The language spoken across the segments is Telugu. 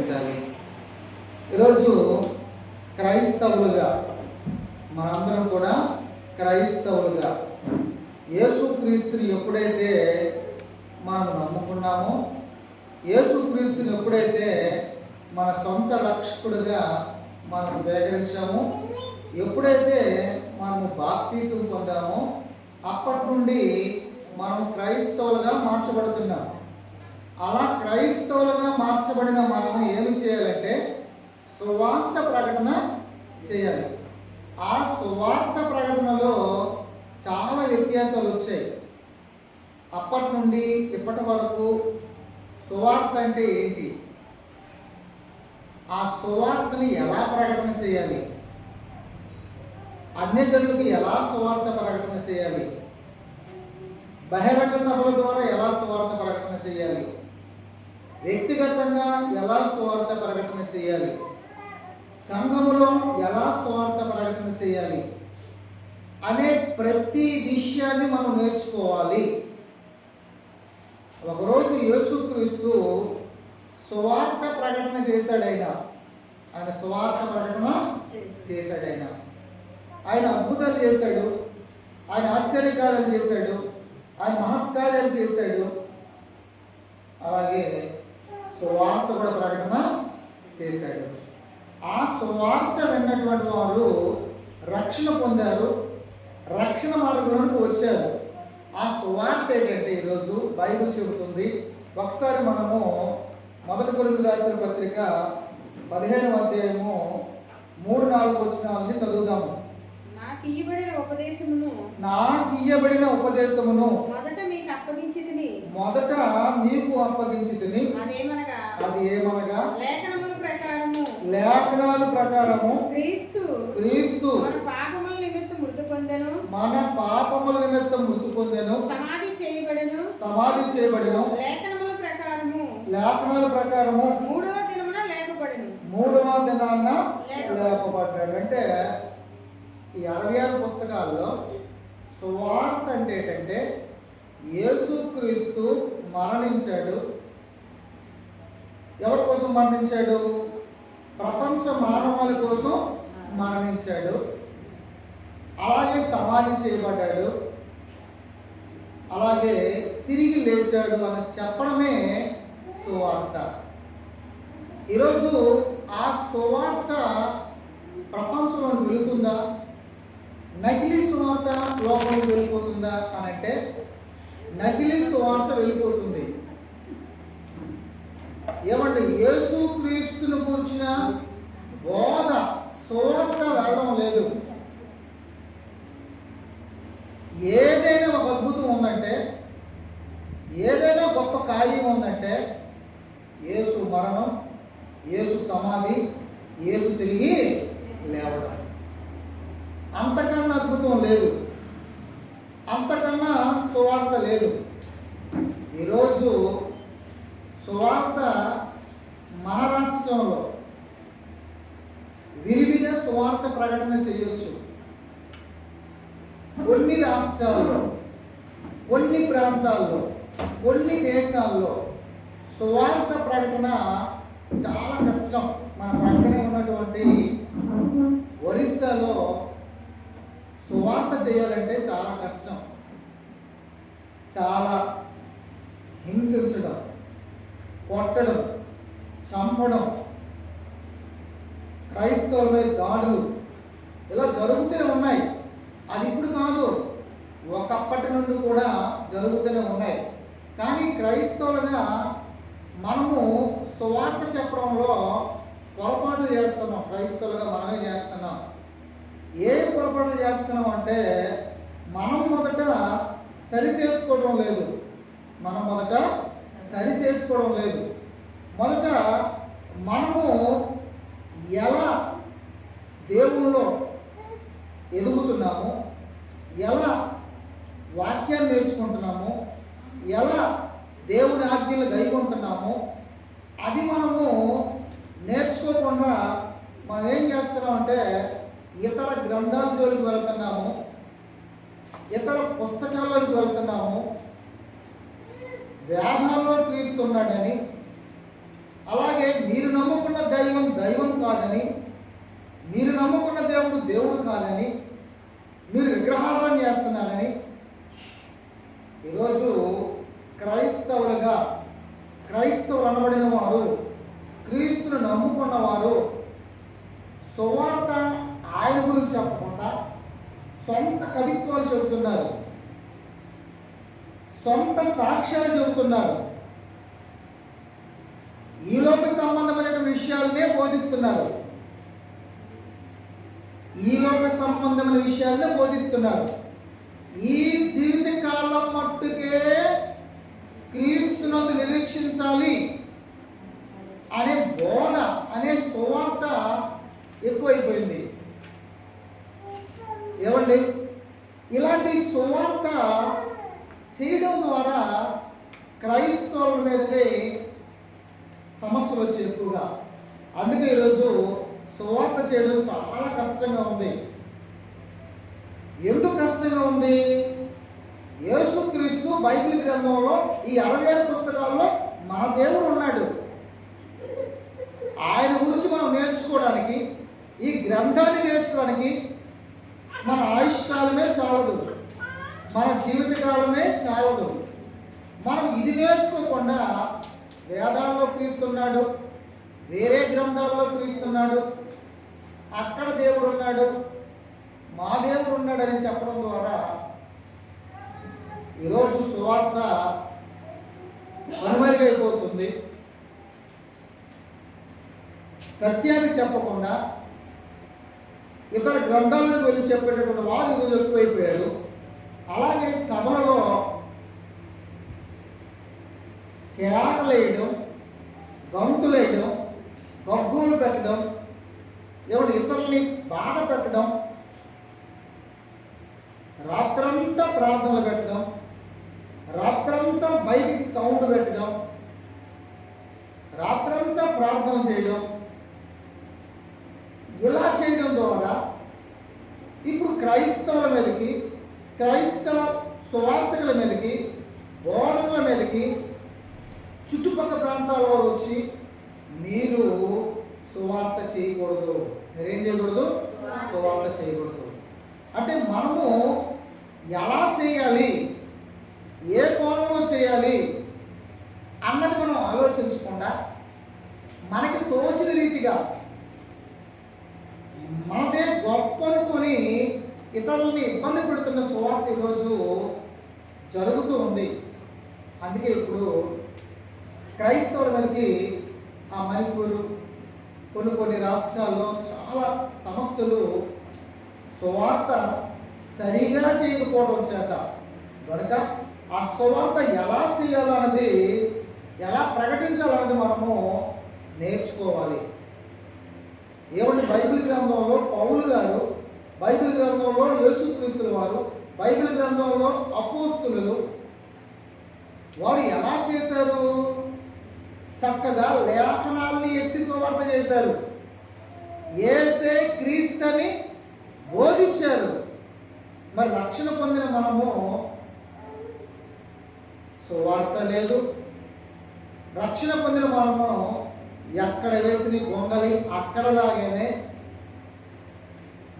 ప్రకటించాలి. ఈరోజు క్రైస్తవులుగా మనందరం కూడా క్రైస్తవులుగా యేసుక్రీస్తుని ఎప్పుడైతే మనం నమ్ముకున్నామో, యేసుక్రీస్తుని ఎప్పుడైతే మన సొంత రక్షకుడుగా మనం స్వీకరించామో, ఎప్పుడైతే మనము బాప్తిసం పొందామో అప్పటి నుండి మనం క్రైస్తవులుగా మార్చబడుతున్నాం. అలా క్రైస్తవులుగా మార్చబడిన మనం ఏమి చేయాలంటే సువార్త ప్రకటన చేయాలి. ఆ సువార్త ప్రకటనలో చాలా వ్యత్యాసాలు వచ్చాయి. అప్పటి నుండి ఇప్పటి వరకు సువార్త అంటే ఏంటి, ఆ సువార్తని ఎలా ప్రకటన చేయాలి, అన్యజనులకు ఎలా సువార్త ప్రకటన చేయాలి, బహిరంగ సభల ద్వారా ఎలా సువార్త ప్రకటన చేయాలి, వ్యక్తిగతంగా ఎలా సువార్త ప్రకటన చేయాలి, సంఘములో ఎలా సువార్త ప్రకటన చేయాలి అనే ప్రతి విషయాన్ని మనం నేర్చుకోవాలి. ఒకరోజు యేసుక్రీస్తు సువార్త ప్రకటన చేశాడు. ఆయన సువార్త ప్రకటన చేశాడు. ఆయన అద్భుతాలు చేశాడు, ఆయన ఆశ్చర్యకార్యాలు చేశాడు, ఆయన మహత్కార్యాలు చేశాడు. అలాగే సువార్త కూడా ప్రకటన చేశాడు. ఆ సువార్త విన్నటువంటి వారు రక్షణ పొందారు, రక్షణ మార్గంలోకి వచ్చారు. ఆ సువార్త ఏంటంటే ఈరోజు బైబిల్ చెబుతుంది. ఒకసారి మనము 1 కొరింథీయులకు రాసిన పత్రిక 15వ అధ్యాయము 3-4 వచనాలని చదువుదాము. నాకు ఇయ్యబడిన ఉపదేశమును మొదట మీకు అప్పగించితిని. అది ఏమనగా లేఖనాల ప్రకారము క్రీస్తు మన పాపముల నిమిత్తం మృతి పొందెను, సమాధి చేయబడెను, లేఖనాల ప్రకారము మూడవ దినాన లేపబడ్డాడు. అంటే ఈ 66 పుస్తకాల్లో సువార్త అంటే ఏంటంటే యేసుక్రీస్తు మరణించాడు. ఎవరి కోసం మరణించాడు? ప్రపంచ మానవాళి కోసం మరణించాడు. అలాగే సమాధి చేయబడ్డాడు, అలాగే తిరిగి లేచాడు అని చెప్పడమే సువార్త. ఈరోజు ఆ సువార్త ప్రపంచంలోకి వెళుతుందా, నకిలీ సువార్త లోపలికి వెళ్ళిపోతుందా అని అంటే నకిలీ సువార్త వెళ్ళిపోతుంది. ఏమంటే యేసుక్రీస్తుని గురించిన బోధ సువార్త వెళ్ళడం లేదు. ఏదైనా ఒక అద్భుతం ఉందంటే, ఏదైనా గొప్ప కార్యం ఉందంటే యేసు మరణం, యేసు సమాధి, యేసు తిరిగి లేవడం, అంతకన్నా అద్భుతం లేదు, అంతకన్నా సువార్త లేదు. ఈరోజు సువార్త మన రాష్ట్రంలో విరివిగా సువార్త ప్రకటన చేయొచ్చు. కొన్ని రాష్ట్రాల్లో, కొన్ని ప్రాంతాల్లో, కొన్ని దేశాల్లో సువార్త ప్రకటన చాలా కష్టం. మన పక్కనే ఉన్నటువంటి ఒరిస్సాలో సువార్త చేయాలంటే చాలా కష్టం. చాలా హింసించడం, కొట్టడం, చంపడం, క్రైస్తవుల మీద దాడులు ఇలా జరుగుతూనే ఉన్నాయి. అది ఇప్పుడు కాదు, ఒకప్పటి నుండి కూడా జరుగుతూనే ఉన్నాయి. కానీ క్రైస్తవులుగా మనము సువార్త చెప్పడంలో పొరపాట్లు చేస్తున్నాం. క్రైస్తవులుగా మనమే చేస్తున్నాం. ఏ పొరపాట్లు చేస్తున్నాం అంటే మనం మొదట సరి చేసుకోవడం లేదు. మొదట మనము ఎలా దేవుల్లో ఎదుగుతున్నాము, ఎలా వాక్యాన్ని నేర్చుకుంటున్నాము, ఎలా దేవుని ఆజ్ఞలు గైకొంటున్నాము, అది మనము నేర్చుకోకుండా మనం ఏం చేస్తున్నామంటే ఇతర గ్రంథాల జోలికి వెళ్తున్నాము, ఇతర పుస్తకాలకు వెళ్తున్నాము. వేదాల్లో క్రీస్తు ఉన్నాడని, అలాగే మీరు నమ్ముకున్న కాదని, మీరు నమ్ముకున్న దేవుడు దేవుడు కాదని, మీరు విగ్రహాలను చేస్తున్నారని ఈరోజు క్రైస్తవులు అనబడిన వారు, క్రీస్తును నమ్ముకున్న వారు సువార్త ఆయన గురించి చెప్పకుండా సొంత కవిత్వాలు చెబుతున్నారు, సొంత సాక్ష్యాలు చెబుతున్నారు, ఈలోక సంబంధమైన విషయాలనే బోధిస్తున్నారు, ఈ జీవిత కాలం మట్టుకే క్రీస్తునందు నిరీక్షించాలి అనే బోధ, అనే సువార్త ఎక్కువైపోయింది. ఏమండి, ఇలాంటి సువార్త చేయడం ద్వారా క్రైస్తవుల మీదకి సమస్యలు వచ్చాయి ఎక్కువగా. అందుకే ఈరోజు సువార్త చేయడం చాలా కష్టంగా ఉంది. ఎందుకు కష్టంగా ఉంది? యేసుక్రీస్తు బైబిల్ గ్రంథంలో ఈ 66 పుస్తకాల్లో మన దేవుడు ఉన్నాడు. ఆయన గురించి మనం నేర్చుకోవడానికి, ఈ గ్రంథాన్ని నేర్చుకోవడానికి మన ఆయుష్కాలమే చాలదు, మన జీవితకాలమే చాలదు. మనం ఇది నేర్చుకోకుండా వేదాల్లో క్రీస్తున్నాడు, వేరే గ్రంథాల్లో క్రీస్తున్నాడు, అక్కడ దేవుడు ఉన్నాడు, మా దేవుడు ఉన్నాడని చెప్పడం ద్వారా ఈరోజు సువార్త కనుమరుగైపోతుంది. సత్యాన్ని చెప్పకుండా ఇతర గ్రంథాలను వెళ్ళి చెప్పేటటువంటి వారు ఈరోజు ఎక్కువైపోయారు. అలాగే సభలో కేకలేయడం, గంతులేయడం, గగ్గోలు పెట్టడం, ఇతరుల్ని బాధ పెట్టడం, రాత్రంతా ప్రార్థనలు పెట్టడం, రాత్రంతా బయటికి సౌండ్ పెట్టడం, రాత్రంతా ప్రార్థన చేయడం, ఇలా చేయడం ద్వారా ఇప్పుడు క్రైస్తవుల మీదకి, క్రైస్తవ సువార్తకుల మీదకి, బోధకుల మీదకి చుట్టుపక్కల ప్రాంతాల వారు వచ్చి మీరు సువార్త చేయకూడదు, మీరేం చేయకూడదు, సువార్త చేయకూడదు అంటే మనము ఎలా చేయాలి, ఏ కోణంలో చేయాలి అన్నది మనం ఆలోచించకుండా మనకి తోచిన రీతిగా మనదే గొప్ప అనుకొని ఇతరులని ఇబ్బంది పెడుతున్న సువార్త ఈరోజు జరుగుతూ ఉంది. అందుకే ఇప్పుడు క్రైస్తవుల మీదకి ఆ మణిపూరు, కొన్ని రాష్ట్రాల్లో చాలా సమస్యలు సువార్త సరిగా చేయకపోవడం చేత. కనుక ఆ సువార్త ఎలా చేయాలన్నది, ఎలా ప్రకటించాలన్నది మనము నేర్చుకోవాలి. ఏమంటే బైబిల్ గ్రంథంలో పౌలు గారు, బైబిల్ గ్రంథంలో యేసుక్రీస్తుల వారు, బైబిల్ గ్రంథంలో అపోస్తులు వారు ఎలా చేశారు? చక్కగా లేఖనాల్ని ఎత్తి సువార్త చేశారు, యేసే క్రీస్తుని బోధించారు. మరి రక్షణ పొందిన మనము సువార్త లేదు, రక్షణ పొందిన మనము ఎక్కడ వేసిన గొంగలి అక్కడలాగానే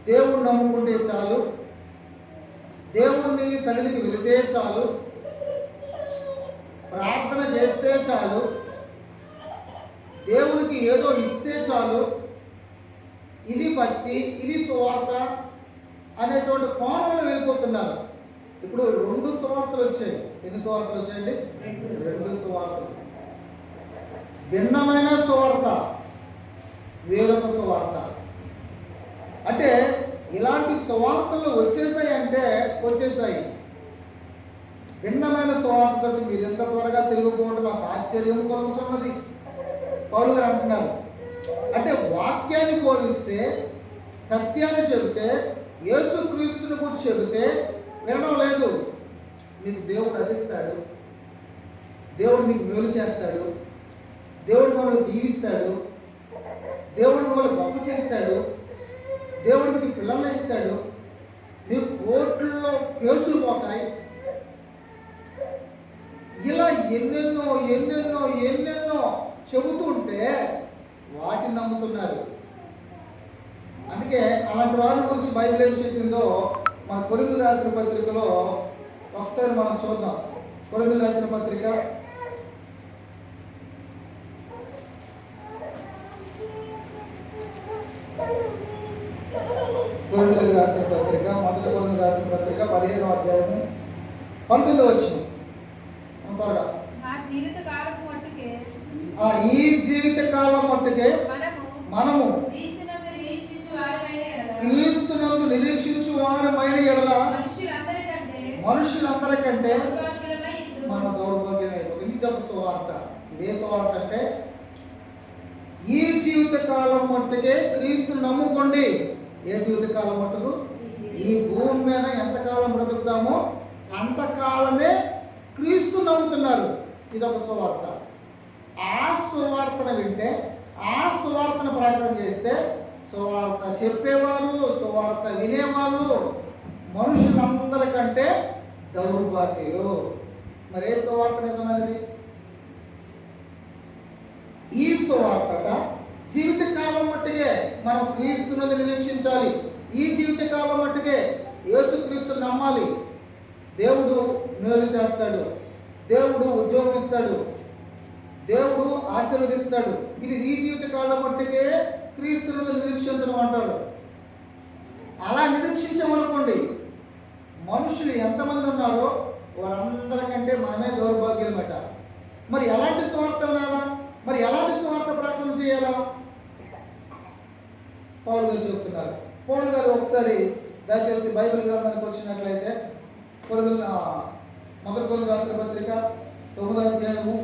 దేవుణ్ణి నమ్ముకుంటే చాలు, దేవుణ్ణి సన్నిధికి వెళితే చాలు, ప్రార్థన చేస్తే చాలు, దేవునికి ఏదో ఇస్తే చాలు, ఇది భక్తి, ఇది సువార్త అనేటువంటి కోణంలో వెళ్ళిపోతున్నారు. ఇప్పుడు 2 సువార్తలు వచ్చాయి. ఎన్ని సువార్తలు వచ్చాయండి? 2 సువార్తలు. భిన్నమైన సువార్త, వేరొక సువార్త. అంటే ఇలాంటి సువార్తలు వచ్చేసాయి. భిన్నమైన సువార్తతో మీరు ఎంత త్వరగా తిరిగిపోవడం నాకు ఆశ్చర్యం కలుగుతున్నది. పౌలు గారు అంటున్నారు, అంటే వాక్యాన్ని బోధిస్తే, సత్యాన్ని చెబితే, యేసుక్రీస్తుని గురించి చెబితే వినడం లేదు. మీకు దేవుడు అందిస్తాడు, దేవుడు మీకు మేలు చేస్తాడు, దేవుడు మమ్మల్ని దీవిస్తాడు, దేవుడు మిమ్మల్ని గొప్ప చేస్తాడు, దేవుడు మీకు పిల్లల్ని ఇస్తాడు, మీకు కోర్టుల్లో కేసులు పోతాయి. ఇలా ఎన్నెన్నో చెబుతూ ఉంటే వాటిని నమ్ముతున్నారు. అందుకే అలాంటి వాళ్ళ గురించి బైబిల్ ఏం చెప్పిందో మన కొరింథీయులకు రాసిన పత్రికలో ఒకసారి మనం చూద్దాం. కొరింథీయులకు రాసిన పత్రిక మొదటి కొరింథీయులకు రాసిన పత్రిక 15వ అధ్యాయము 19వ వచనం. త్వరగా. ఈ జీవిత కాలం మట్టుకే మనము క్రీస్తునందు నిరీక్షించు వారమైన ఎడల మనుషులందరికంటే మన దౌర్భాగ్యమైపోతుంది. ఇది ఒక సువార్త. ఇదే సువార్త అంటే ఈ జీవిత కాలం మట్టుకే క్రీస్తుని నమ్ముకోండి. ఏ జీవిత కాలం మట్టుకు? ఈ భూమి మీద ఎంతకాలం బ్రతుకుతామో అంతకాలమే క్రీస్తు నమ్ముతున్నారు. ఇదొక సువార్త. ఆ సువార్తను వింటే, ఆ సువార్తను ప్రకటన చేస్తే, సువార్త చెప్పేవాళ్ళు, సువార్త వినేవాళ్ళు మనుషులందరికంటే దౌర్భాగ్యులు. మరి ఏ సువార్త నిజమైనది? ఈ సువార్త జీవితకాలం మట్టుకే మనం క్రీస్తును నిరీక్షించాలి. ఈ జీవితకాలం మట్టుకే యేసుక్రీస్తుని నమ్మాలి. దేవుడు మేలు చేస్తాడు, దేవుడు ఉద్యోగం ఇస్తాడు, దేవుడు ఆశీర్వదిస్తాడు. ఇది ఈ జీవితకాలం మట్టుకే క్రీస్తును నిరీక్షించడం అంటారు. అలా నిరీక్షించామనుకోండి, మనుషులు ఎంతమంది ఉన్నారో వాళ్ళందరికంటే మనమే దౌర్భాగ్యమట. మరి ఎలాంటి స్వార్థ వినాలా? మరి ఎలాంటి స్వార్థ ప్రకటన చేయాలా? పౌలు గారు చెప్తున్నారు. పౌలు గారు ఒకసారి దయచేసి బైబిల్ గ్రంథానికి వచ్చినట్లయితే మొదటి కొరింథీయులకు రాసిన పత్రిక 9వ అధ్యాయము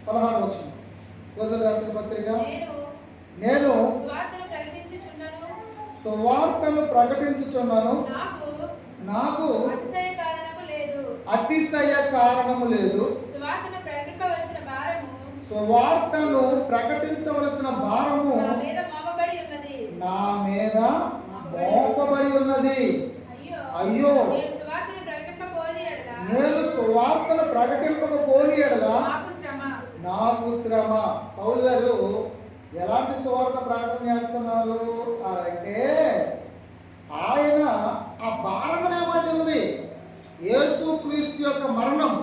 16వ వచనం. కొరింథీయులకు రాసిన పత్రిక, నేను సువార్తను ప్రకటించుచున్నాను, నాకు అతిశయ కారణము లేదు. సువార్తను ప్రకటించవలసిన భారము నా మీద మోపబడి ఉన్నది. అయ్యో, నేను సువార్తను ప్రకటింపకపోని ఎడల నాకు శ్రమ. పౌలు గారు ఎలాంటి సువార్త ప్రకటన చేస్తున్నారు అంటే, ఆయన ఆ భారం ఏమైతే ఉంది, యేసుక్రీస్తు యొక్క మరణం,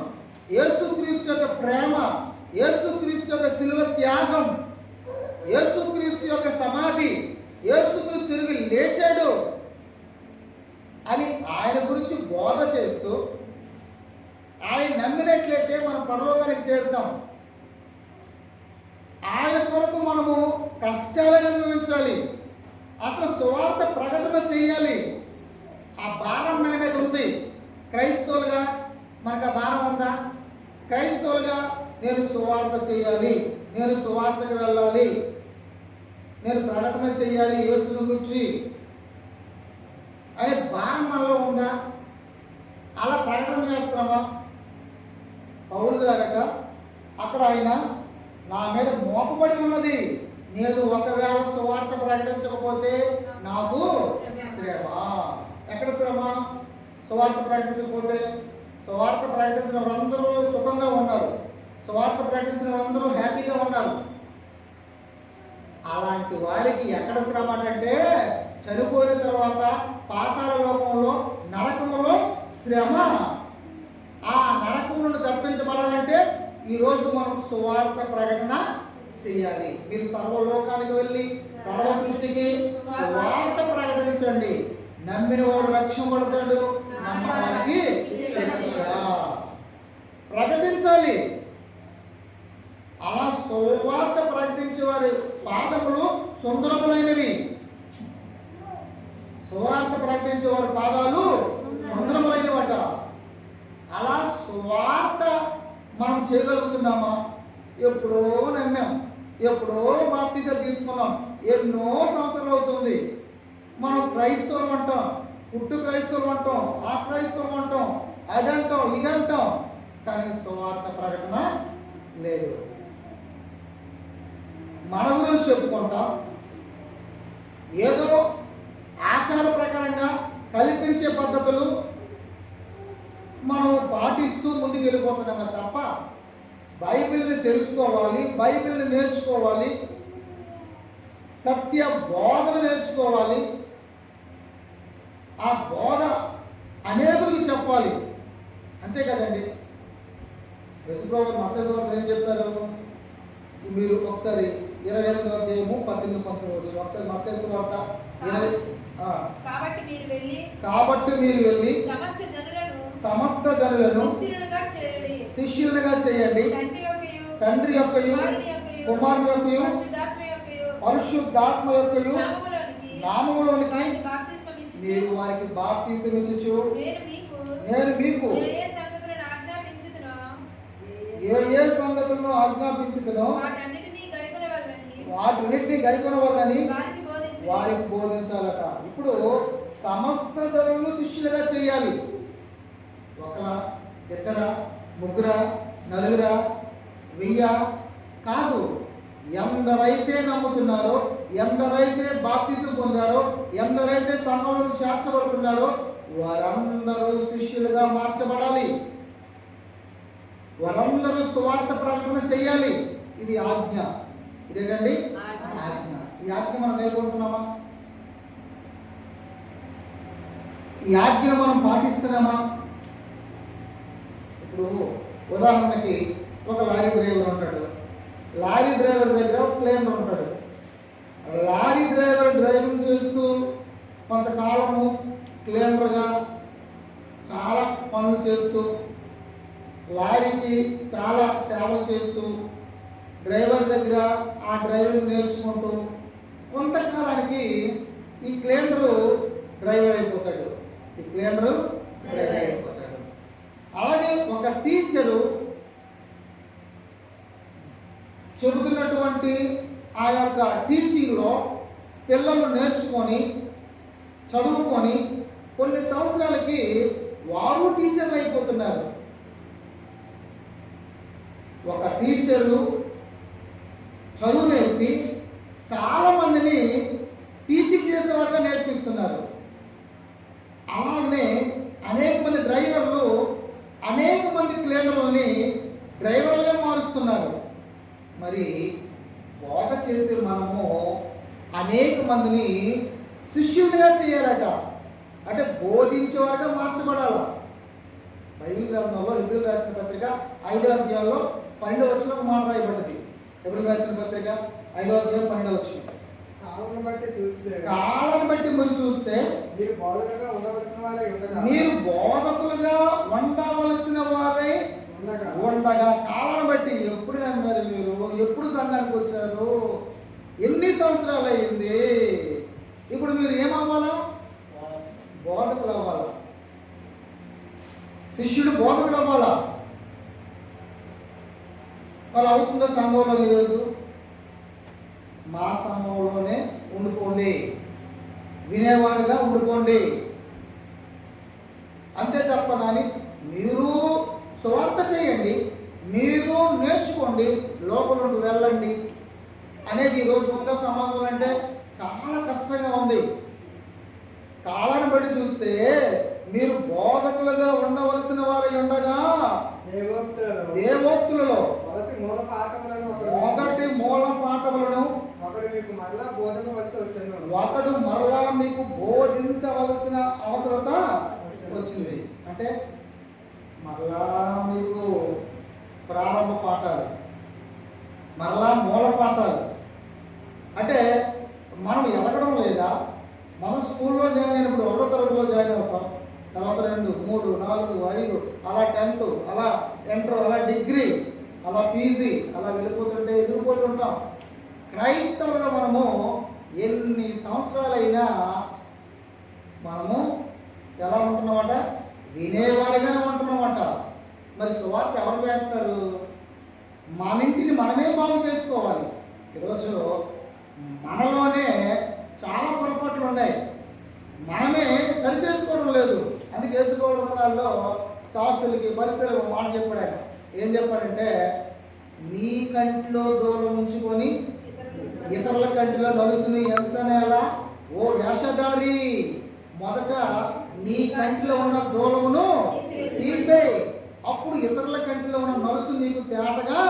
యేసుక్రీస్తు యొక్క ప్రేమ, యేసుక్రీస్తు యొక్క శిలువ త్యాగం, యేసుక్రీస్తు యొక్క సమాధి, యేసుక్రీస్తు తిరిగి లేచాడు అని ఆయన గురించి బోధ చేస్తూ, ఆయన నమ్మినట్లయితే మనం పరలోకానికి చేరుతాం. ఆయన కొరకు మనము కష్టాలను అనుభవించాలి. అసలు సువార్త ప్రకటన చేయాలి. ఆ భారం మన మీద ఉంది. క్రైస్తవులుగా మనకు ఆ భారం ఉందా? క్రైస్తవులుగా నేను సువార్త చేయాలి, నేను సువార్తకు వెళ్ళాలి, నేను ప్రకటన చేయాలి యేసుని గురించి అనే భారం మనలో ఉందా? అలా ప్రకటన చేస్తున్నామా? పౌలు గారట అక్కడ ఆయన నా మీద మోపబడి ఉన్నది, నేను ఒకవేళ సువార్త ప్రకటించకపోతే నాకు శ్రమ. ఎక్కడ శ్రమ? సువార్త ప్రకటించకపోతే. సువార్త ప్రకటించిన వాళ్ళందరూ సుఖంగా ఉన్నారు, సువార్త ప్రకటించిన వాళ్ళందరూ హ్యాపీగా ఉన్నారు. అలాంటి వారికి ఎక్కడ శ్రమ అంటే చనిపోయిన తర్వాత పాతాళ లోకంలో, నరకంలో శ్రమ. ఆ నరకం నుండి తప్పించబడాలంటే ఈరోజు మనం సువార్త ప్రకటన చేయాలి. మీరు సర్వలోకానికి వెళ్ళి సర్వ సృష్టికి సువార్త ప్రకటించండి. నమ్మిన వాడు రక్షింపబడతాడు, నమ్మని వారికి శిక్ష. ప్రకటించాలి. అలా సువార్త ప్రకటించే వారి పాదములు సుందరములైనవి. సువార్త ప్రకటించే వారి పాదాలు సుందరములైనవట. అలా సువార్త మనం చేయగలుగుతున్నామా? ఎప్పుడో నమ్మాం, ఎప్పుడో బాప్టిజం తీసుకున్నాం, ఎన్నో సంవత్సరాలు అవుతుంది. మనం క్రైస్తవులు అంటాం, పుట్టు క్రైస్తవులు అంటాం, ఆ క్రైస్తవులు అంటాం, అదంటాం, ఇదంటాం, కానీ సువార్త ప్రకటన లేదు. మన గురించి చెప్పుకుంటాం, ఏదో ఆచార ప్రకారంగా కల్పించే పద్ధతులు మనం పాటిస్తూ ముందుకు వెళ్ళిపోతున్నామే తప్ప బైబిల్ని తెలుసుకోవాలి, బైబిల్ని నేర్చుకోవాలి, సత్య బోధన నేర్చుకోవాలి. ఆ బోధ అనేకులకు చెప్పాలి. అంతే కదండి. యేసుప్రభు మత్తయి సువార్తలో ఏం చెప్పారు? మీరు ఒకసారి 28వ అధ్యాయము 18-19 ఒకసారి మత్తయి సువార్త 20. కాబట్టి మీరు వెళ్ళి సమస్త జనులను శిష్యులుగా చేయండి. తండ్రి యొక్కయు కుమారుని యొక్కయు పరిశుద్ధాత్మ యొక్కయు నామములోనికి మీరు వారికి బాప్తిసం ఇచ్చుచు నేను మీకు ఏ సంగతులను ఆజ్ఞాపించుదునో వాటన్నిటిని గైకొనవలనని వారికి బోధించాలట. ఇప్పుడు సమస్త జనులను శిష్యులుగా చేయాలి. ఒకరా, ఇద్దరా, ముగ్గురా, నలుగురా, 1000 కాదు. ఎందరైతే నమ్ముతున్నారో, ఎందరైతే బాప్తిసం పొందారో, ఎందరైతే సంఘంలో చేర్చబడుతున్నారో వారందరూ శిష్యులుగా మార్చబడాలి. వారందరూ సువార్త ప్రకటన చేయాలి. ఇది ఆజ్ఞ. ఇదేంటండి ఆజ్ఞ. ఈ ఆజ్ఞ మనం కైకొంటున్నామా? ఈ ఆజ్ఞను మనం పాటిస్తున్నామా? ఇప్పుడు ఉదాహరణకి ఒక లారీ డ్రైవర్ ఉంటాడు. లారీ డ్రైవర్ దగ్గర ఒక క్లీనర్ ఉంటాడు. లారీ డ్రైవర్ డ్రైవింగ్ చేస్తూ కొంతకాలము క్లీనర్గా చాలా పనులు చేస్తూ లారీకి చాలా సేవలు చేస్తూ డ్రైవర్ దగ్గర ఆ డ్రైవింగ్ నేర్చుకుంటూ కొంతకాలానికి ఈ క్లీనరు డ్రైవర్ అయిపోతాడు. అలాగే ఒక టీచరు చెబుతున్నటువంటి ఆ యొక్క టీచింగ్లో పిల్లలు నేర్చుకొని చదువుకొని కొన్ని సంవత్సరాలకి వారు టీచర్లు అయిపోతున్నారు. ఒక టీచరు చదువు నేర్పి చాలా మందిని టీచింగ్ చేసేవారుగా నేర్పిస్తున్నారు. అలాగనే అనేక మంది డ్రైవర్లు అనేక మంది క్లీనర్లని డ్రైవర్లుగా మారుస్తున్నారు. మరి బోధ చేసే మనము అనేక మందిని శిష్యులుగా చేయాలట. అంటే బోధించేవారుగా మార్చబడాలి. బైబిల్ గ్రంథంలో హెబ్రీయులకు రాసిన పత్రిక 5వ అధ్యాయంలో 12వ వచనంలో మాట రాయబడ్డది. హెబ్రీయులకు రాసిన పత్రిక 5వ అధ్యాయం 12వ వచనం. కాలాన్ని బట్టి మనం చూస్తే మీరు బోధకులుగా ఉండవలసిన వారే ఉండగా కాలాన్ని బట్టి ఎప్పుడు నమ్మారు మీరు? ఎప్పుడు సంఘానికి వచ్చారు? ఎన్ని సంవత్సరాలు అయింది? ఇప్పుడు మీరు ఏమవ్వాలా? బోధకులు అవ్వాలా? శిష్యుడు బోధకుడు అవ్వాలా? వాళ్ళు అవుతుందా సంఘంలో? ఈరోజు మా సంఘంలోనే ఉండిపోండి, వినేవారుగా ఉండిపోండి అంతే తప్ప కానీ మీరు సువార్త చేయండి, మీరు నేర్చుకోండి, లోపల నుండి వెళ్ళండి అనేది ఈరోజు ఉందా సమాజం అంటే చాలా కష్టంగా ఉంది. కాలాన్ని బట్టి చూస్తే మీరు బోధకులుగా ఉండవలసిన వారై ఉండగా దేవోక్తులలో మొదటి మూల పాఠములను ఒకడు మరలా మీకు బోధించవలసిన అవసరత వచ్చింది. అంటే మరలా మీకు ప్రారంభ పాఠాలు, మరలా మూల పాఠాలు. అంటే మనం ఎదగడం లేదా? మనం స్కూల్లో జాయిన్ అయినప్పుడు 1వ తరగతిలో జాయిన్ అవుతాం, తర్వాత 2, 3, 4, 5 అలా 10th, అలా ఇంటర్, అలా డిగ్రీ, అలా పీజీ, అలా వెళ్ళిపోతుంటే ఎదిగిపోతుంటాం. క్రైస్తవులుగా మనము ఎన్ని సంవత్సరాలైనా మనము ఎలా ఉంటున్నామట? వినేవారిగానే ఉంటున్నామట. మరి సువార్త ఎవరు చేస్తారు? మన ఇంటిని మనమే బాగు చేసుకోవాలి. ఈరోజు మనలోనే చాలా పొరపాట్లు ఉన్నాయి, మనమే సరి చేసుకోవడం లేదు. అందుకే యేసుప్రభువులో శాస్త్రులకి పరిసరాలు మాట చెప్పాడు. ఆయన ఏం చెప్పాడంటే, నీ కంటిలో దూరం ఉంచుకొని ఇతరుల కంటిలో నలుసుని ఎంచనేలా ఓ వేషధారి, మొదట నీ కంటిలో ఉన్న దూలమును తీసేయి, అప్పుడు ఇతరుల కంటిలో ఉన్న నలుసు నీకు తేటగా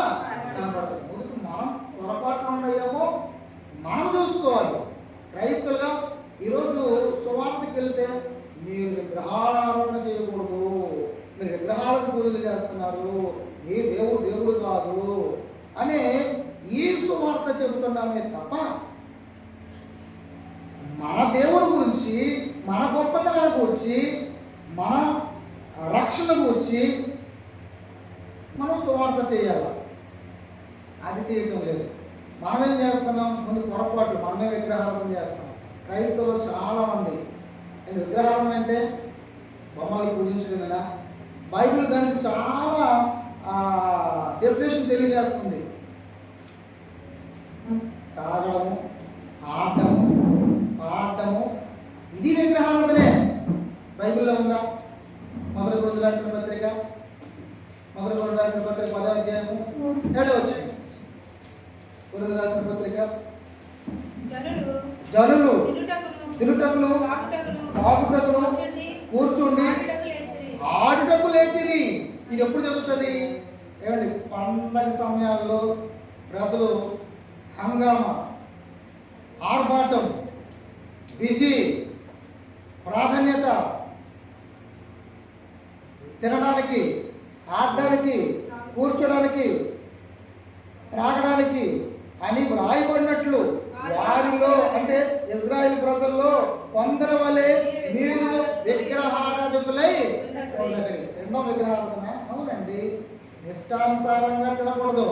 కనబడుతుంది. మొదటి మనం పొరపాట్లు ఉన్నాయేమో మనం చూసుకోవాలి. క్రైస్తవులుగా ఈరోజు సువార్తకి వెళ్తే మీరు విగ్రహారాధన చేయకూడదు, మీరు విగ్రహాలకు పూజలు చేస్తున్నారు, మీ దేవుడు దేవుడు కాదు అనే ఈ సువార్త చెబుతున్నామే తప్ప మన దేవుడి గురించి, మన గొప్పతనాల గురించి, మన రక్షణ గురించి మనం సువార్త చేయాలి. అది చేయటం లేదు. మనమేం చేస్తున్నాం? ముందు పొరపాట్లు, మనమే విగ్రహారాధన చేస్తాం. క్రైస్తవులు చాలామంది విగ్రహారాధన అంటే బొమ్మలు పూజించడమేనా? బైబిల్ దానికి చాలా డెఫినేషన్ తెలియజేస్తుంది. తాగడము, ఆడటము, పాడటము ఇది విగ్రహారాధనే. బైబిల్లో ఉందా? మొదటి కొరింథీయులకు రాసిన పత్రిక 10వ అధ్యాయము 7వ వచనం. కొరింథీయులకు రాసిన పత్రిక జనులు తినుటకును తాగుటకును కూర్చుండి ఆడుటకు లేచిరి. ఇది ఎప్పుడు జరుగుతుంది? ఏమండి, పండగ సమయాల్లో ప్రజలు హంగామా, ఆర్భాటం, బిజీ, ప్రాధాన్యత తినడానికి, ఆడడానికి, కూర్చోడానికి, త్రాగడానికి అని వ్రాయబడినట్లు వారిలో అంటే ఇజ్రాయెల్ ప్రజల్లో కొందరి వలె మీరు విగ్రహారాధకులై ఉండగలి. రెండో విగ్రహారాధన. అవునండి, ఇష్టానుసారంగా తినకూడదు,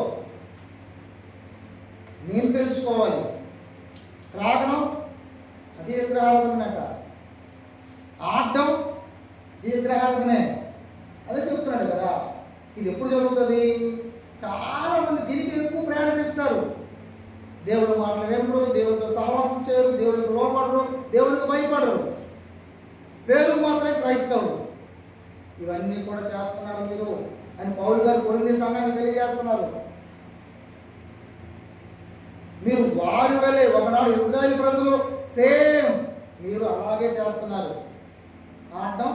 నియంత్రించుకోవాలి. త్రాగడం అది విగ్రహారాధనట, ఆడడం ఇది విగ్రహారాధనే. అదే చెప్తున్నాడు కదా. ఇది ఎప్పుడు జరుగుతుంది? చాలా మంది దీనికి ఎక్కువ ప్రయాణిస్తారు. దేవుడు మాటలు వినరు, దేవుడితో సహవాసం చేయరు, దేవుడికి లోపడరు, దేవుడికి భయపడరు. పేరుకు మాత్రమే క్రైస్తవులు. ఇవన్నీ కూడా చేస్తున్నారు మీరు అని పౌలు గారు కొరింథీ సంఘానికి తెలియజేస్తున్నారు. మీరు వారి వలె ఒకనాడు ఇజ్రాయెల్ ప్రజలు సేమ్ మీరు అలాగే చేస్తున్నారు. ఆడడం,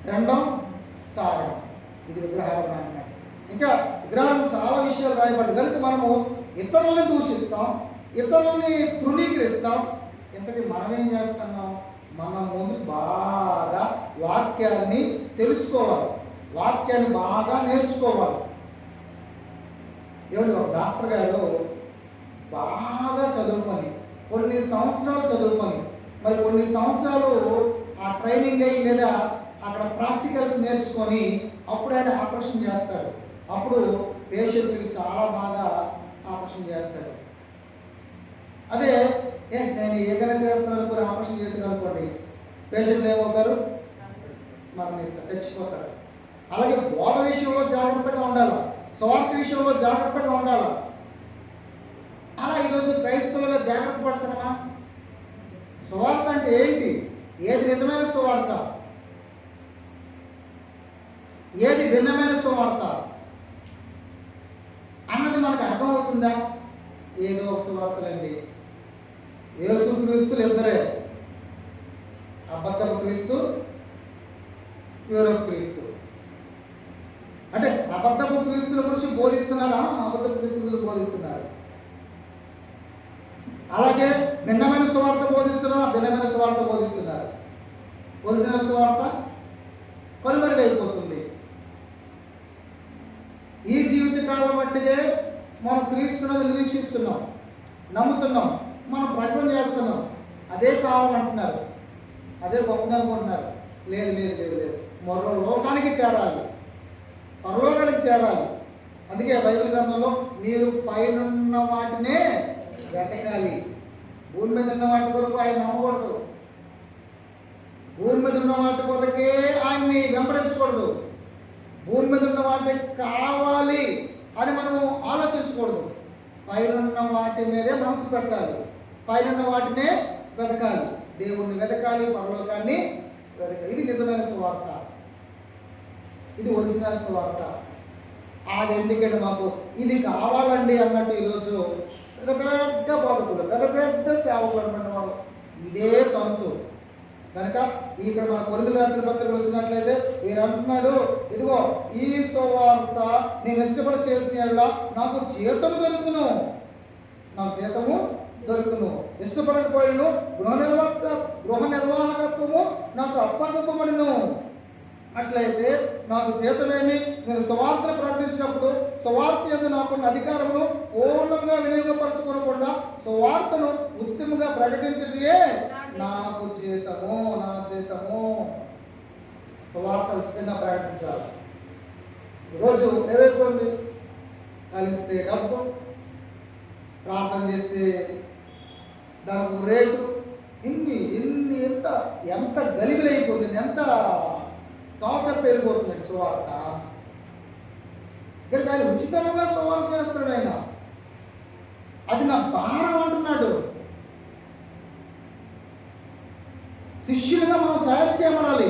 తినడం, తాగడం ఇది విగ్రహారాధన అన్నమాట. ఇంకా విగ్రహం చాలా విషయాలు రాయబడ్డాయి కనుక మనము ఇతరులని దూషిస్తాం, ఇతరులని తృణీకరిస్తాం. ఇంతకీ మనమేం చేస్తున్నాం? మనం ముందు బాగా వాక్యాన్ని తెలుసుకోవాలి, వాక్యాన్ని బాగా నేర్చుకోవాలి. ఏమంటే ఒక డాక్టర్ గారు బాగా చదువుకొని కొన్ని సంవత్సరాలు చదువుకొని మరి కొన్ని సంవత్సరాలు ఆ ట్రైనింగ్ అయ్యి లేదా అక్కడ ప్రాక్టికల్స్ నేర్చుకొని అప్పుడు ఆయన ఆపరేషన్ చేస్తాడు. అప్పుడు పేషెంట్కి చాలా బాగా ఆపరేషన్ చేస్తాడు. అదే నేను ఏదైనా చేస్తున్నాను అనుకుని ఆపరేషన్ చేసాను అనుకోండి, పేషెంట్లు ఏమవుతారు? మరణిస్తారు, చచ్చిపోతారు. అలాగే బోధ విషయంలో జాగ్రత్తగా ఉండాలి, స్వార్థ విషయంలో జాగ్రత్తగా ఉండాలి. అలా ఈరోజు క్రైస్తవులుగా జాగ్రత్త పడుతున్నామా? సువార్త అంటే ఏంటి? ఏది నిజమైన సువార్త, ఏది భిన్నమైన సువార్త అన్నది మనకు అర్థమవుతుందా? ఏదో ఒక సువార్తలండి. యేసు క్రీస్తులు ఇద్దరే, అబద్ధపు క్రీస్తు, యూరప్ క్రీస్తు. అంటే అబద్ధపు క్రీస్తుల గురించి బోధిస్తున్నారా? అబద్ధపు క్రీస్తులు బోధిస్తున్నారు. అలాగే భిన్నమైన సువార్త బోధిస్తున్నారు, భిన్నమైన సువార్త బోధిస్తున్నారు. ఒరిజినల్ సువార్త కనుమరుగైపోతుంది. ఈ జీవిత కాలం మట్టిగే మనం క్రీస్తును నిరీక్షిస్తున్నాం, నమ్ముతున్నాం, మనం ప్రకటన చేస్తున్నాం. అదే కావాలంటున్నారు, అదే గొప్పదనుకుంటున్నారు. లేదు లేదు లేదు లేదు, మరో లోకానికి చేరాలి, పరలోకానికి చేరాలి. అందుకే బైబిల్ గ్రంథంలో మీరు పైనున్న వాటినే వెతకాలి. భూమి మీద ఉన్న వాటి కొరకు ఆయన నమ్మకూడదు, భూమి మీద ఉన్న వాటి కొరకే ఆయన్ని వెంబడించకూడదు, భూమి మీద ఉన్న వాటికి కావాలి అని మనము ఆలోచించకూడదు. పైనున్న వాటి మీదే మనసు పెట్టాలి, పైనున్న వాటినే వెతకాలి, దేవుణ్ణి వెతకాలి, పరలోకాన్ని వెతకాలి. ఇది నిజమైన సువార్త, ఇది ఒరిజినల్ సువార్త. అది ఎందుకంటే మాకు ఇది కావాలండి అన్నట్టు ఈరోజు పెద్ద పెద్ద బోధకులు, పెద్ద పెద్ద సేవకులు అనమాట వాళ్ళు ఇదే తంతు. కనుక ఇక్కడ మన కొరింథీయులకు రాసిన పత్రికలు వచ్చినట్లయితే మీరు అంటున్నాడు, ఇదిగో ఈ సువార్త నేను ఇష్టపడి చేసిన నాకు జీతము దొరుకును, నాకు జీతము దొరుకును. ఇష్టపడకపోయిను గృహ నిర్వాహకత్వము నాకు అప్పగింపబడును. అట్లయితే నాకు జీతమేమి? నేను సువార్తను ప్రకటించినప్పుడు సువార్త యందు నాకున్న అధికారమును పూర్ణంగా వినియోగపరచుకోకుండా సువార్తను ఉచితముగా ప్రకటించటే నాకు జీతము. నా జీతము సువార్త ఉచితంగా ప్రకటించాలి. ఈరోజు ఏమైపోయింది? కలిస్తే డబ్బు, ప్రార్థన చేస్తే దానికి రేటు, ఇన్ని ఇన్ని ఎంత గలిబిలైపోతుంది, ఎంత తోట పెరిగిపోతుంది సువార్త. ఇక్కడ ఆయన ఉచితంగా సువార్త చేస్తున్నాడు. ఆయన అది నా భారం అంటున్నాడు. శిష్యులుగా మనం తయారు చేయబడాలి,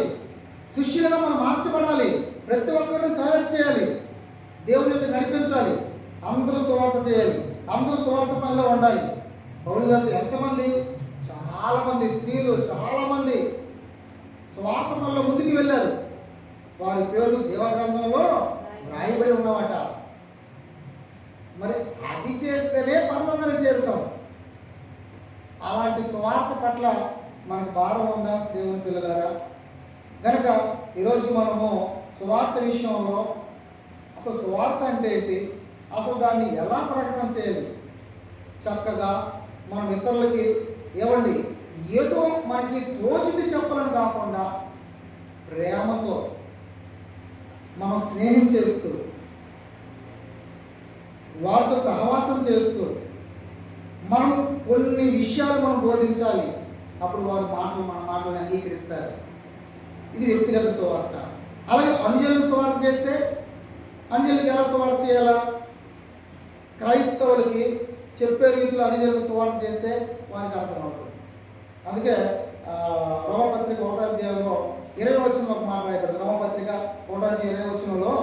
శిష్యులుగా మనం మార్చబడాలి, ప్రతి ఒక్కరిని తయారు చేయాలి, దేవుని యొక్క నడిపించాలి, అందరూ సువార్త చేయాలి, అందరూ సువార్త పనిలో ఉండాలి. పౌలు గారు ఎంతమంది? చాలా మంది స్త్రీలు, చాలా మంది సువార్త పనిలో ముందుకు వెళ్ళారు. వారి పేర్లు జీవగ్రంథంలో రాయబడి ఉన్నవాట. మరి అది చేస్తేనే పరలోకానికి చేరుతాం. అలాంటి సువార్త పట్ల మనకు భారం ఉందా దేవుని పిల్లలారా? కనుక ఈరోజు మనము సువార్త విషయంలో అసలు సువార్త అంటే ఏంటి, అసలు దాన్ని ఎలా ప్రకటన చేయాలి, చక్కగా మనం ఇతరులకి ఏమండి ఏదో మనకి తోచింది చెప్పాలని కాకుండా ప్రేమతో మనం స్నేహం చేస్తూ వారితో సహవాసం చేస్తూ మనం కొన్ని విషయాలు మనం బోధించాలి. అప్పుడు వారు మన మాటలను అంగీకరిస్తారు. ఇది వ్యక్తిగత సువార్త. అలాగే అన్యులకు సువార్త చేస్తే అన్యులకు ఎలా సువార్త చేయాలా? క్రైస్తవులకి చెప్పే రీతిలో అన్యులకు సువార్త చేస్తే వారికి అర్థమవుతుంది. అందుకే రోమపత్రిక 1వ అధ్యాయంలో 20వ వచనంలో ఒక మాట రాయబడింది. రోమపత్రిక 1వ అధ్యాయం 20వ వచనంలో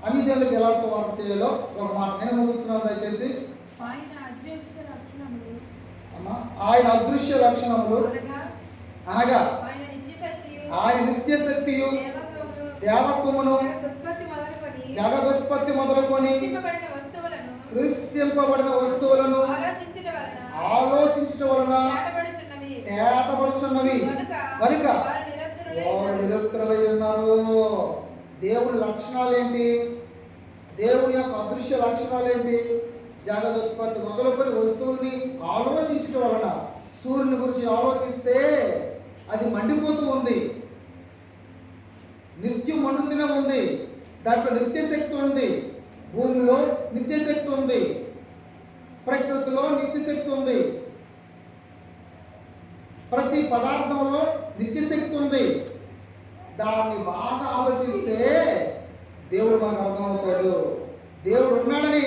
అన్ని జనులకు ఎలా సువార్త చేయాలో ఒక మాట నేను ముగిస్తున్నాను. దయచేసి ఆయన అదృశ్య లక్షణములు అనగా ఆయన నిత్య శక్తియు దేవత్వమును జగదుత్పత్తి మొదలుకొని సృష్టింపబడిన వస్తువులను ఆలోచించుట వలన తేటపడుచున్నవి కనుక వారు నిరుత్తరులై ఉన్నారు. దేవుని లక్షణాలు ఏంటి? దేవుని యొక్క అదృశ్య లక్షణాలు ఏంటి? జగదుత్పత్తి మొదలుకొని వస్తువుల్ని ఆలోచించడం వలన. సూర్యుని గురించి ఆలోచిస్తే అది మండిపోతూ ఉంది, నిత్యం మండుతూనే ఉంది, దాంట్లో నిత్య శక్తి ఉంది, భూమిలో నిత్య శక్తి ఉంది, ప్రకృతిలో నిత్య శక్తి ఉంది, ప్రతి పదార్థంలో నిత్య శక్తి ఉంది. దాన్ని బాగా ఆలోచిస్తే దేవుడు మనకు అర్థమవుతాడు, దేవుడు ఉన్నాడని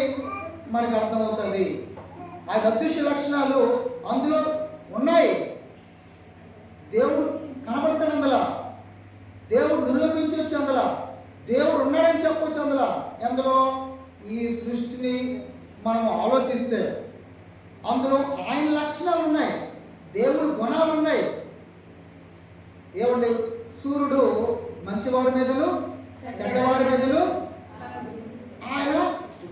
మనకు అర్థమవుతుంది. ఆ అదృశ్య లక్షణాలు అందులో ఉన్నాయి. దేవుడు కనబడతాడు అందులో, దేవుడు నిరూపించవచ్చు అందులో, దేవుడు ఉన్నాడని చెప్పవచ్చు అందులో. అందులో ఈ సృష్టిని మనం ఆలోచిస్తే అందులో ఆయన లక్షణాలు ఉన్నాయి, దేవుడి గుణాలు ఉన్నాయి. ఏమండి? సూర్యుడు మంచివారి మీదను చెడ్డవారి మీదను ఆయన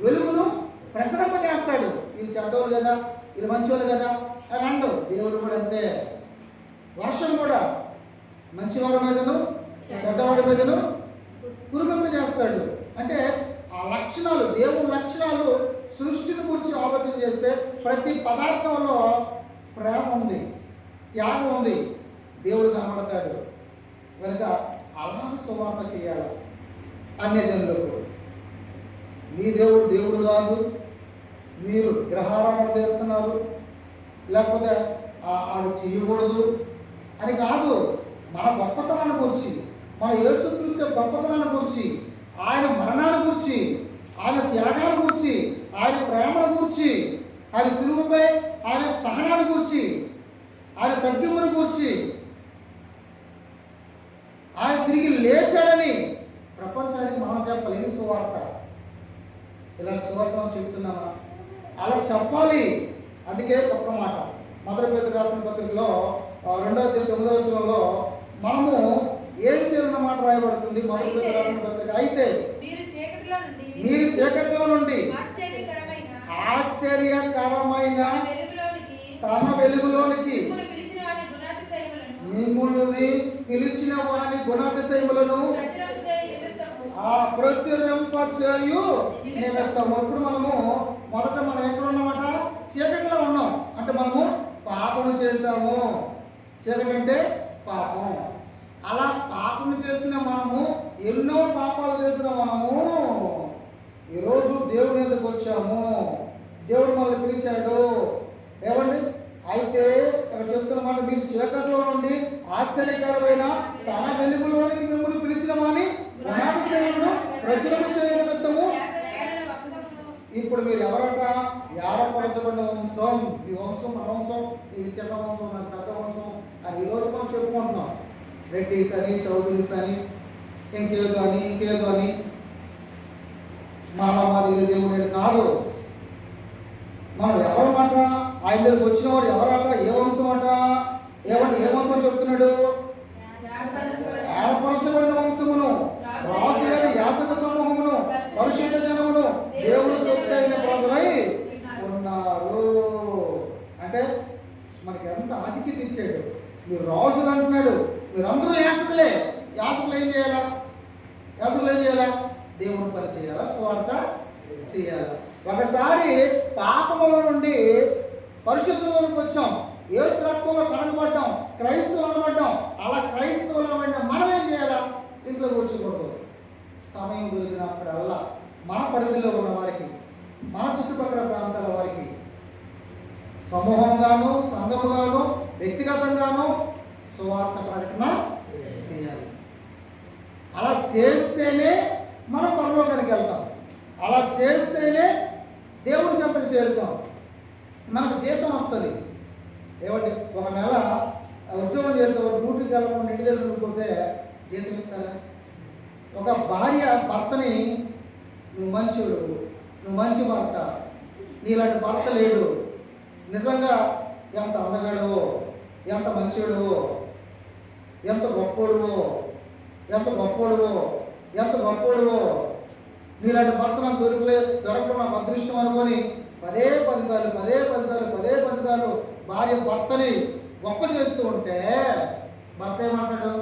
వెలుగును ప్రసరింపజేస్తాడు. వీళ్ళు చెడ్డవాళ్ళు కదా, వీళ్ళు మంచివాళ్ళు కదా అని అండు. దేవుడు కూడా అంతే. వర్షం కూడా మంచివారి మీదను చెడ్డవారి మీదను కురిపింపజేస్తాడు. అంటే ఆ లక్షణాలు, దేవుని లక్షణాలు సృష్టిని గురించి ఆలోచన చేస్తే ప్రతి పదార్థంలో ప్రేమ ఉంది, త్యాగం ఉంది, దేవుడు కనబడతాడు. కనుక అలాగే సువార్త చేయాలి అన్యజనులకు. మీ దేవుడు దేవుడు కాదు, మీరు విగ్రహారాధన చేస్తున్నారు, లేకపోతే అది చేయకూడదు అని కాదు. మన గొప్పతనాన్ని గురించి, మన యేసుక్రీస్తు గొప్పతనాన్ని గురించి, ఆయన మరణాన్ని గురించి, ఆయన త్యాగాల గురించి, ఆయన ప్రేమల గురించి, ఆయన సిలువపై ఆయన సహనాన్ని గురించి, ఆయన తగ్గింపుని గురించి, ఆయన తిరిగి లేచాడని ప్రపంచానికి మనం చెప్పాలి. ఇది సువార్త. ఇలాంటి సువార్త మనం చెప్తున్నామా? అలా చెప్పాలి. అందుకే ఒక్క మాట మొదటి పేతురు రాసిన పత్రికలో 2వ అధ్యాయం 9వ వచనంలో మనము ఏం చేయాలన్న మాట రాయబడుతుంది. మొదటి పేతురు రాసిన పత్రిక అయితే మీరు చీకటిలో నుండి ఆశ్చర్యకరమైన తన వెలుగులోనికి మిమ్మును పిలిచిన వాని గుణాతిశయములను మిమ్ముల్ని పిలిచిన వాని గుణాతిశయములను ప్రచురము చేయ నిమిత్తము ప్రచురింపచేయు నిమిత్తము. ఇప్పుడు మనము మొదట మనం ఎక్కడ ఉన్నామట? చీకటిలో ఉన్నాం. అంటే మనము పాపము చేశాము. చీకటి అంటే పాపం. అలా పాపము చేసిన మనము, ఎన్నో పాపాలు చేసిన మనము ఈరోజు దేవుని ఎదుకు వచ్చాము. దేవుడు మనల్ని పిలిచాడు. ఏమండి? అయితే ఇక్కడ చెప్తున్నమాట, మీరు చీకట్లో నుండి ఆశ్చర్యకరమైన తన వెలుగులోనికి మిమ్మల్ని పిలిచిన వాని గుణాతిశయములను ప్రచురము చేయ నిమిత్తము. ఇప్పుడు మీరు ఎవరట? ఏర్పరచబడిన వంశం. ఈ వంశం మన వంశం, ఇది చిన్న వంశం, మన పెద్ద వంశం అని ఈరోజు మనం చెప్పుకుంటున్నాం. రెడ్డిస్ అని, చౌదరీస్ అని, ఇంకేదో అని మాది దేవుడు అని కాదు. మనం ఎవరమాట? ఆయన దగ్గరికి వచ్చిన వాడు ఎవరట? ఏ వంశం అట? ఏమంటే ఏ వంశం చెప్తున్నాడు? ఏర్పరచబడిన వంశమును, రాజులైన యాజక సమూహమును, పరిశుద్ధ జనమును, దేవుని సొత్తైన ప్రజలై ఉన్నారు. అంటే మనకి ఎంత ఆధిక్యత ఇచ్చాడు. మీరు రాజులు అంటున్నాడు. మీరందరూ యాజకులే. యాజకులు ఏం చేయాలా? దేవుని పని చేయాలా? స్వార్థ చేయాలా? ఒకసారి పాపముల నుండి పరిశుద్ధులకు వచ్చాం. యేసు రక్తంలో కడగబడ్డాం, క్రైస్తవులు అనబడ్డాం. అలా క్రైస్తవులు అనబడ్డ మనం ఏం చేయాలా? ఇంట్లో కూర్చోకూడదు. సమయం దొరికినప్పుడల్లా మన పరిధిలో ఉన్న వారికి, మన చుట్టుపక్కల ప్రాంతాల వారికి సమూహంగాను, సంఘముగాను, వ్యక్తిగతంగాను సువార్త ప్రకటన చేయాలి. అలా చేస్తేనే మనం పరలోకానికి వెళ్తాం. అలా చేస్తేనే దేవుని చెంతకు చేరుతాం. మనకు జీతం వస్తుంది. ఏమంటే ఒక నెల ఉద్యోగం చేసేవాడు డ్యూటీకి వెళ్ళకుండా ఇంటి దగ్గర ఉండిపోతే జీతం ఇస్తారా? ఒక భార్య భర్తని, నువ్వు మంచోడు, నువ్వు మంచి భర్త, నీలాంటి భర్త లేడు, నిజంగా ఎంత అందగాడువో, ఎంత మంచోడువో, ఎంత గొప్పోడువో, నీలాంటి భర్త నాకు దొరకడం నాకు అదృష్టం అనుకొని పదే పదిసార్లు భార్య భర్తని గొప్ప చేస్తూ ఉంటే భర్త ఏమంటాడు?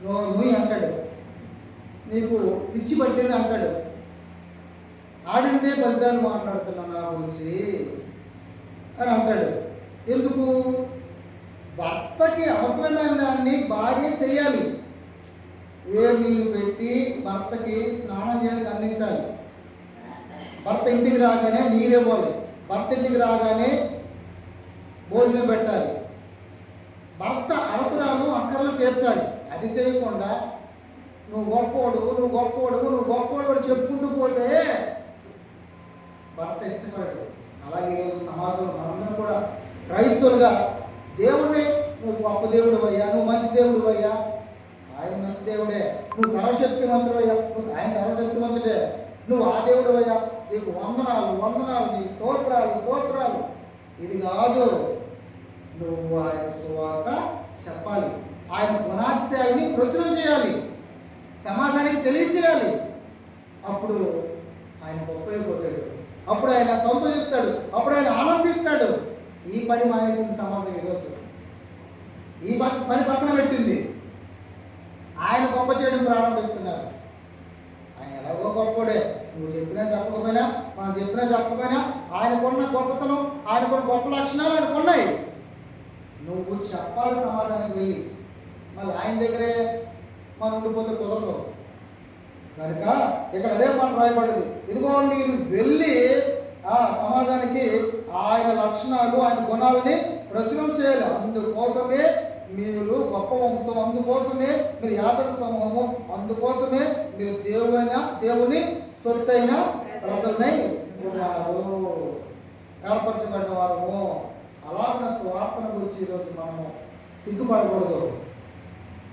నువ్వు అంటాడు, నీకు పిచ్చి పట్టింది అంటాడు. ఆడిందే 10 సార్లు మాట్లాడుతున్నా నా గురించి అని అంటాడు. ఎందుకు? భర్తకి అవసరమైన దాన్ని భార్య చేయాలి. వేడి నీళ్ళు పెట్టి భర్తకి స్నానం చేయడానికి అందించాలి. భర్త ఇంటికి రాగానే నీరు ఇవ్వాలి. భర్త ఇంటికి రాగానే భోజనం పెట్టాలి. భర్త అవసరాలు అక్కర్లు తీర్చాలి. అది చేయకుండా నువ్వు గొప్పోడు అని చెప్పుకుంటూ పోతే భర్త ఇష్టపడడు. అలాగే ఈరోజు సమాజంలో మనందరం కూడా క్రైస్తవులుగా దేవుడిని, నువ్వు గొప్ప దేవుడు అయ్యా, నువ్వు మంచి దేవుడు అయ్యా, ఆయన మంచి దేవుడే, నువ్వు సర్వశక్తిమంతుడు అయ్యా, ఆయన సర్వశక్తిమంతుడే, నువ్వు ఆ దేవుడు అయ్యా, నీకు వందనాలు, నీకు స్తోత్రాలు. ఇది కాదు. నువ్వు ఆయన సువార్త చెప్పాలి. ఆయన గుణాతిశయాన్ని ప్రచురం చేయాలి, సమాజానికి తెలియచేయాలి. అప్పుడు ఆయన గొప్పైపోతాడు. అప్పుడు ఆయన సంతోషిస్తాడు. అప్పుడు ఆయన ఆనందిస్తాడు. ఈ పని మానేసింది సమాజం ఈరోజు. ఈ పని పక్కన పెట్టింది. ఆయన గొప్ప చేయడం ప్రారంభిస్తున్నారు. ఆయన ఎలాగో గొప్పడే. నువ్వు చెప్పినా చెప్పకపోయినా, మనం చెప్పినా చెప్పకపోయినా ఆయనకున్న గొప్పతనం, ఆయనకున్న గొప్ప లక్షణాలు ఆయనకున్నాయి. నువ్వు చెప్పాలి సమాజానికి వెళ్ళి. మళ్ళీ ఆయన దగ్గరే మనం ఉండిపోతే కుదరదు. కనుక ఇక్కడ అదే మాట రాయబడ్డది. ఇదిగో మీరు వెళ్ళి ఆ సమాజానికి ఆయన లక్షణాలు, ఆయన గుణాలని ప్రచురం చేయాలి. అందుకోసమే మీరు గొప్ప వంశం, అందుకోసమే మీరు యాజక సమూహము, అందుకోసమే మీరు దేవుని సొత్తైన ప్రజలనై ఉన్నారు, ఏర్పరచబడిన వారము. అలాగే స్వార్థను గురించి ఈరోజు మనము సిగ్గుపడకూడదు.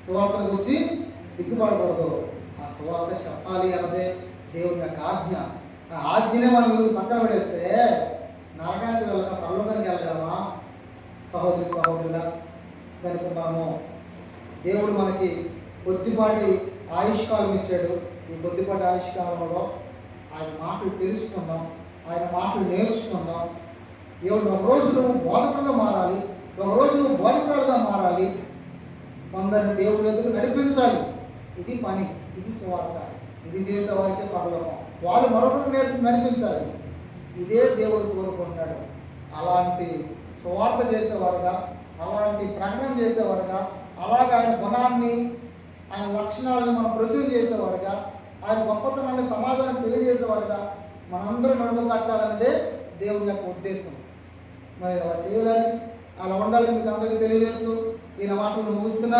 సువార్తను గురించి సిగ్గుపడకూడదు. ఆ సువార్త చెప్పాలి అన్నదే దేవుని యొక్క ఆజ్ఞ. ఆ ఆజ్ఞనే మనం పక్కన పడేస్తే నరకానికి వెళ్ళక పరలోకానికి వెళ్ళగలమా సహోదరులా? కనుక మనము దేవుడు మనకి కొద్దిపాటి ఆయుష్కాలం ఇచ్చాడు. ఈ కొద్దిపాటి ఆయుష్కాలంలో ఆయన మాటలు తెలుసుకుందాం. ఆయన మాటలు నేర్చుకుందాం. దేవుడు ఒకరోజు నువ్వు బోధకుడుగా మారాలి, ఒకరోజు నువ్వు బోధకురాలుగా మారాలి, కొందరిని దేవుడి ఎదుగు నడిపించాలి. ఇది పని, ఇది సువార్త, ఇది చేసేవారికి పరలోకం. వాళ్ళు మరొకరు నడిపించాలి. ఇదే దేవుడు కోరుకుంటున్నాడు. అలాంటి సువార్త చేసేవారుగా, అలాంటి ప్రకటన చేసేవారుగా, అలాగే ఆయన గుణాన్ని, ఆయన లక్షణాలను మనం ప్రచురణ చేసేవారుగా, ఆయన గొప్పతనాన్ని సమాజానికి తెలియజేసేవారుగా మనందరూ నడుము కట్టాలనేదే దేవుని యొక్క ఉద్దేశం. మరి అలా చేయాలని, అలా ఉండాలని మీకు అందరికీ తెలియజేస్తూ ఈయన మాటలు ముగిస్తున్నాను.